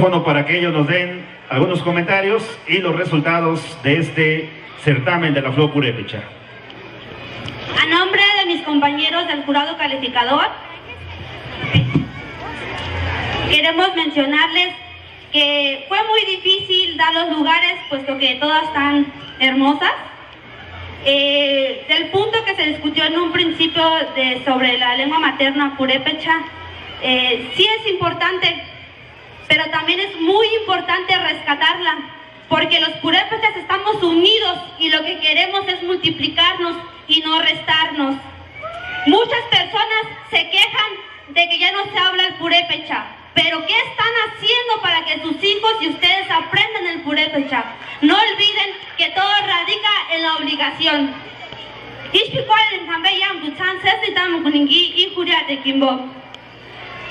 Bueno, para que ellos nos den algunos comentarios y los resultados de este certamen de la FLO Purépecha. A nombre de mis compañeros del jurado calificador, queremos mencionarles que fue muy difícil dar los lugares, puesto que todas están hermosas. Del punto que se discutió en un principio sobre la lengua materna purépecha, sí es importante, pero también es muy importante rescatarla, porque los purépechas estamos unidos y lo que queremos es multiplicarnos y no restarnos. Muchas personas se quejan de que ya no se habla el purépecha, pero ¿qué están haciendo para que sus hijos y ustedes aprendan el purépecha? No olviden que todo radica en la obligación.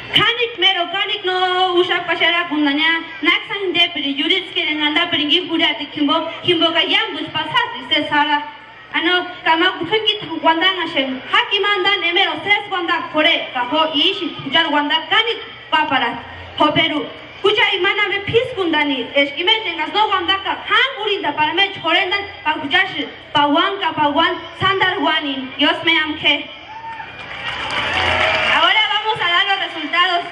Kanik mero kanik no ushak pashara kundanya naksan de pero yuris que nganda peringi pura de kimbo ka yambus pasas se sara ano kama kufangi gwanda ngashen hakimanda nemero ses gwanda kore ka ho ishi jar gwanda kanik papara ho peru kucha imana me pis kundani eskime tengas no gwanda ka hangurinda para me chorendan pa kuchash pawan sandar wani Dios me amke. Ahora vamos a dar los resultados.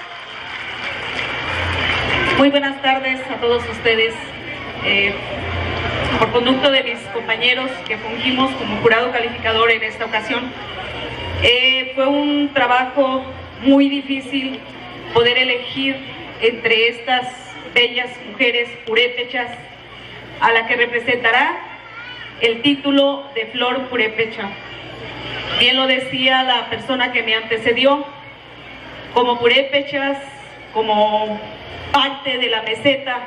Muy buenas tardes a todos ustedes. Por conducto de mis compañeros que fungimos como jurado calificador en esta ocasión, fue un trabajo muy difícil poder elegir entre estas bellas mujeres purépechas a la que representará el título de Flor Purépecha. Bien lo decía la persona que me antecedió, como purépechas, como parte de la meseta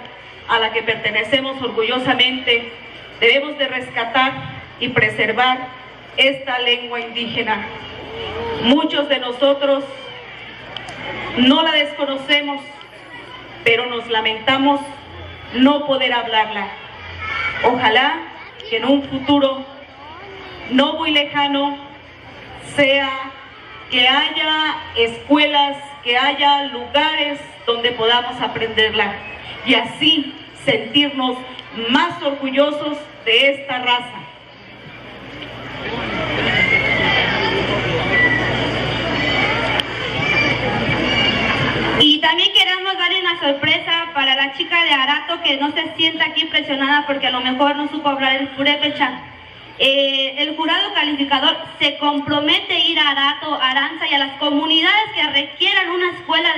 a la que pertenecemos orgullosamente, debemos de rescatar y preservar esta lengua indígena. Muchos de nosotros no la desconocemos, pero nos lamentamos no poder hablarla. Ojalá que en un futuro no muy lejano sea que haya escuelas, que haya lugares donde podamos aprenderla y así sentirnos más orgullosos de esta raza. Y también queremos darle una sorpresa para la chica de Arato, que no se sienta aquí presionada porque a lo mejor no supo hablar el purépecha. El jurado calificador se compromete a ir a Arato, Aranza y a las comunidades que requieran una escuela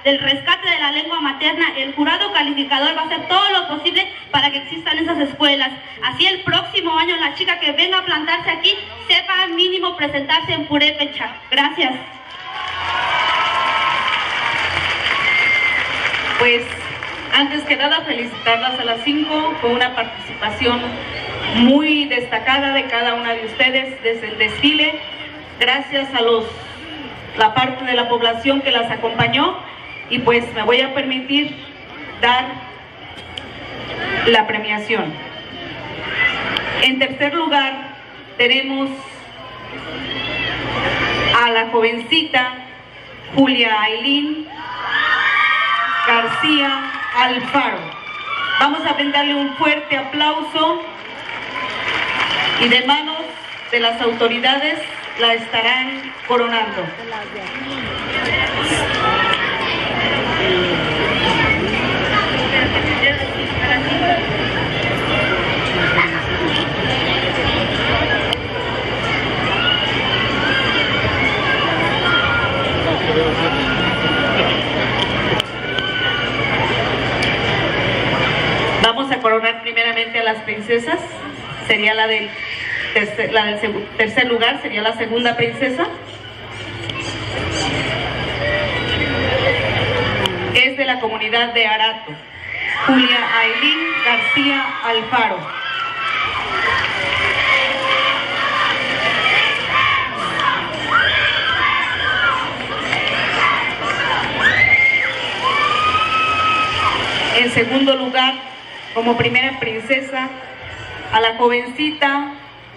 del rescate de la lengua materna. El jurado calificador va a hacer todo lo posible para que existan esas escuelas. Así el próximo año la chica que venga a plantarse aquí sepa al mínimo presentarse en purépecha. Gracias. Pues antes que nada felicitarlas a las 5, fue una participación muy destacada de cada una de ustedes desde el desfile, gracias a la parte de la población que las acompañó, y pues me voy a permitir dar la premiación. En tercer lugar tenemos a la jovencita Julia Ailín García Alfaro. Vamos a brindarle un fuerte aplauso y de manos de las autoridades la estarán coronando. Vamos a coronar primeramente a las princesas. Sería la del tercer lugar, sería la segunda princesa. Es de la comunidad de Arato, Julia Ailín García Alfaro. En segundo lugar, como primera princesa, a la jovencita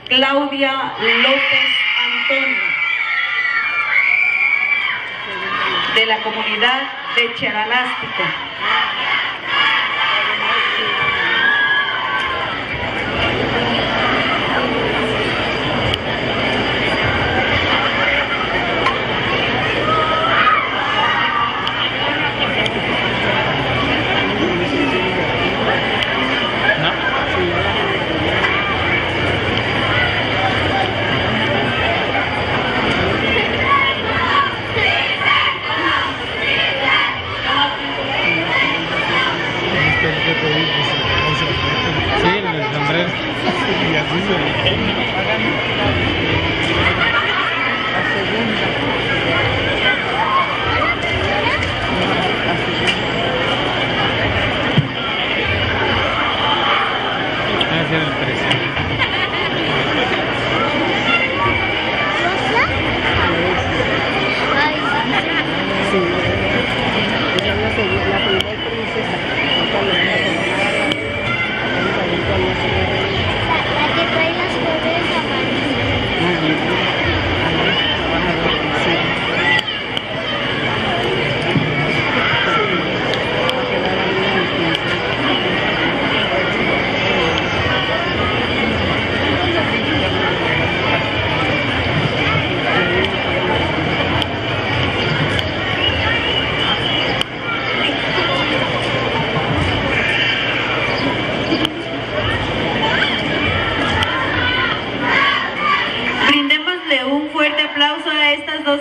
Claudia López Antonio, de la comunidad de Cheralástico.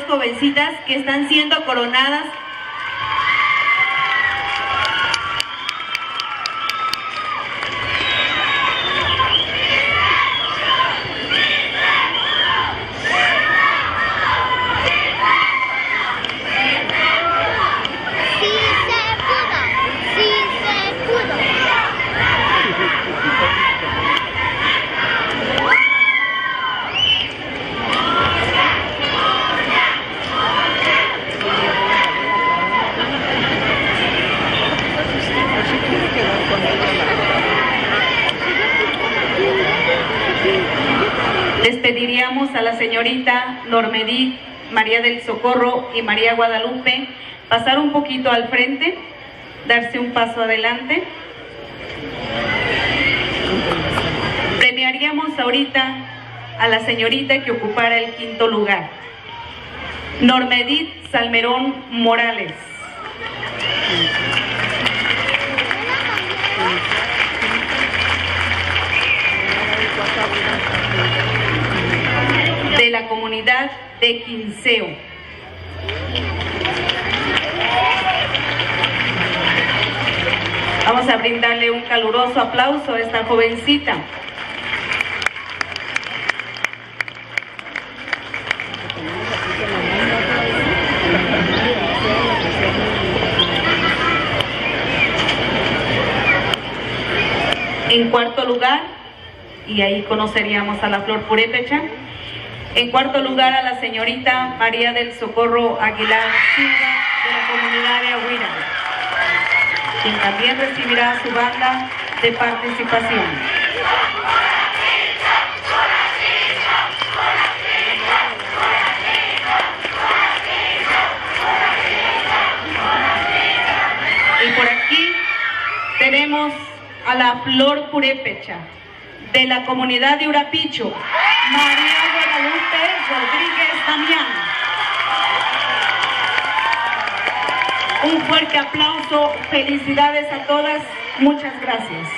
Jovencitas que están siendo coronadas. Les pediríamos a la señorita Normedith, María del Socorro y María Guadalupe pasar un poquito al frente, darse un paso adelante. Premiaríamos ahorita a la señorita que ocupara el quinto lugar, Normedith Salmerón Morales. De la comunidad de Quinceo. Vamos a brindarle un caluroso aplauso a esta jovencita. En cuarto lugar, y ahí conoceríamos a la Flor Purépecha. En cuarto lugar, a la señorita María del Socorro Aguilar Silva, de la comunidad de Ahuira, quien también recibirá su banda de participación. Y por aquí tenemos a la Flor Purépecha, de la comunidad de Urapicho, María Guadalupe Rodríguez Damián. Un fuerte aplauso, felicidades a todas, muchas gracias.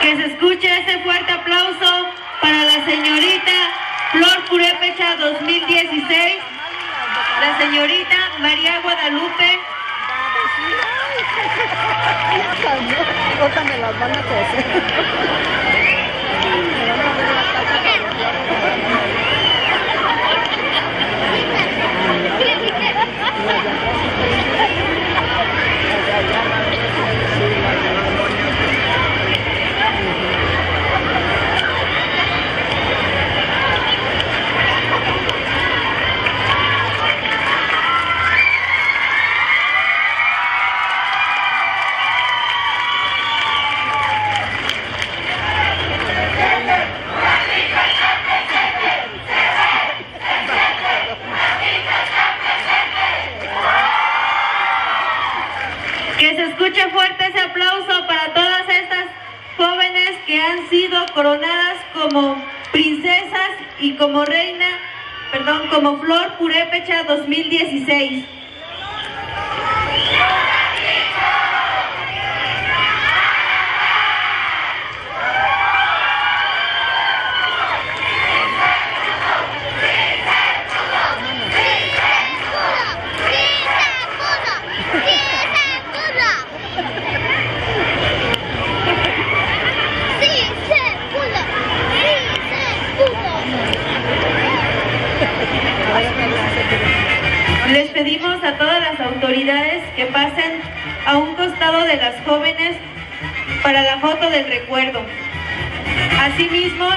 Que se escuche ese fuerte aplauso para la señorita Flor Purépecha 2016, la señorita María Guadalupe. Me las van a coser. Que se escuche fuerte ese aplauso para todas estas jóvenes que han sido coronadas como princesas y como reina, como Flor Purépecha 2016. pedimos a todas las autoridades que pasen a un costado de las jóvenes para la foto del recuerdo. Asimismo,